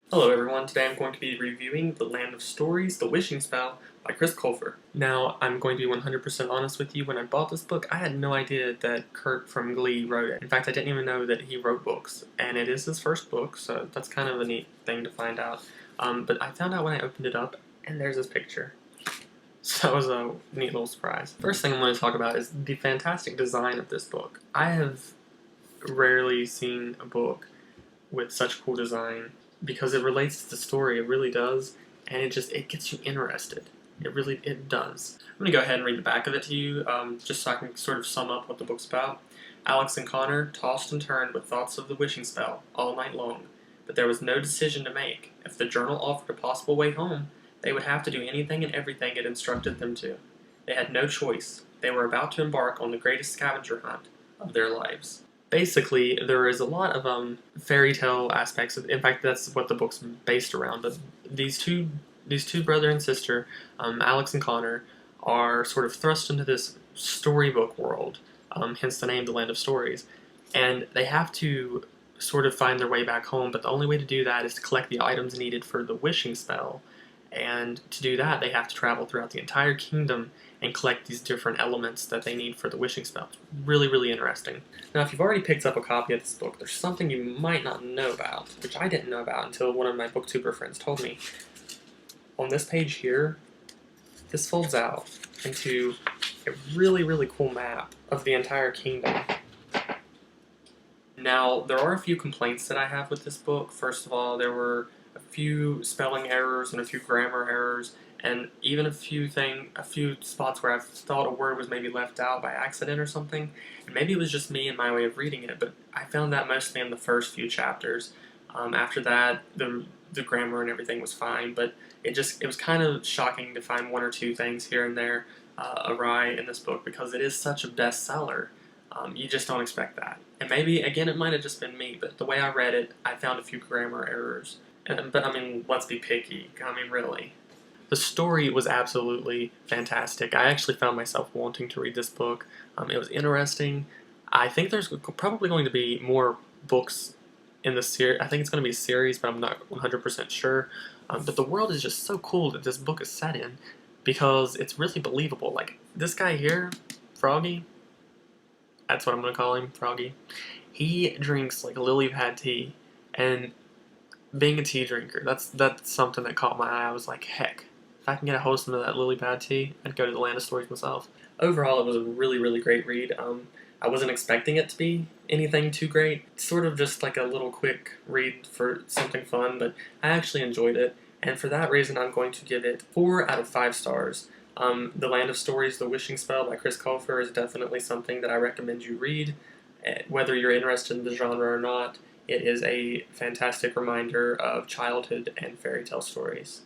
Hello everyone, today I'm going to be reviewing The Land of Stories, The Wishing Spell by Chris Colfer. Now, I'm going to be 100% honest with you, when I bought this book, I had no idea that Kurt from Glee wrote it. In fact, I didn't even know that he wrote books, and it is his first book, so that's kind of a neat thing to find out. But I found out when I opened it up, and there's his picture. So that was a neat little surprise. First thing I'm going to talk about is the fantastic design of this book. I have rarely seen a book with such cool design because it relates to the story. It really does, and it gets you interested. It does. I'm gonna go ahead and read the back of it to you, just so I can sort of sum up what the book's about. Alex and Connor tossed and turned with thoughts of the wishing spell all night long, but there was no decision to make. If the journal offered a possible way home, they would have to do anything and everything it instructed them to. They had no choice. They were about to embark on the greatest scavenger hunt of their lives. Basically, there is a lot of fairy tale aspects. In fact, that's what the book's based around. But these two brother and sister, Alex and Connor, are sort of thrust into this storybook world, hence the name, The Land of Stories, and they have to sort of find their way back home. But the only way to do that is to collect the items needed for the wishing spell. And to do that, they have to travel throughout the entire kingdom and collect these different elements that they need for the wishing spell. It's really, really interesting. Now, if you've already picked up a copy of this book, there's something you might not know about, which I didn't know about until one of my booktuber friends told me. On this page here, this folds out into a really, really cool map of the entire kingdom. Now, there are a few complaints that I have with this book. First of all, there were a few spelling errors and a few grammar errors, and even a few spots where I thought a word was maybe left out by accident or something. And maybe it was just me and my way of reading it, but I found that mostly in the first few chapters. After that, the grammar and everything was fine, but it was kind of shocking to find one or two things here and there awry in this book because it is such a bestseller. You just don't expect that. And maybe, again, it might have just been me, but the way I read it, I found a few grammar errors. But, I mean, let's be picky. I mean, really. The story was absolutely fantastic. I actually found myself wanting to read this book. It was interesting. I think there's probably going to be more books in the series. I think it's going to be a series, but I'm not 100% sure. But the world is just so cool that this book is set in because it's really believable. Like, this guy here, Froggy, that's what I'm going to call him, Froggy. He drinks like lily pad tea, and being a tea drinker, that's something that caught my eye. I was like, heck, if I can get a hold of some of that lily pad tea, I'd go to the Land of Stories myself. Overall, it was a really, really great read. I wasn't expecting it to be anything too great. It's sort of just like a little quick read for something fun, but I actually enjoyed it, and for that reason, I'm going to give it 4 out of 5 stars. The Land of Stories, The Wishing Spell by Chris Colfer is definitely something that I recommend you read. Whether you're interested in the genre or not, it is a fantastic reminder of childhood and fairy tale stories.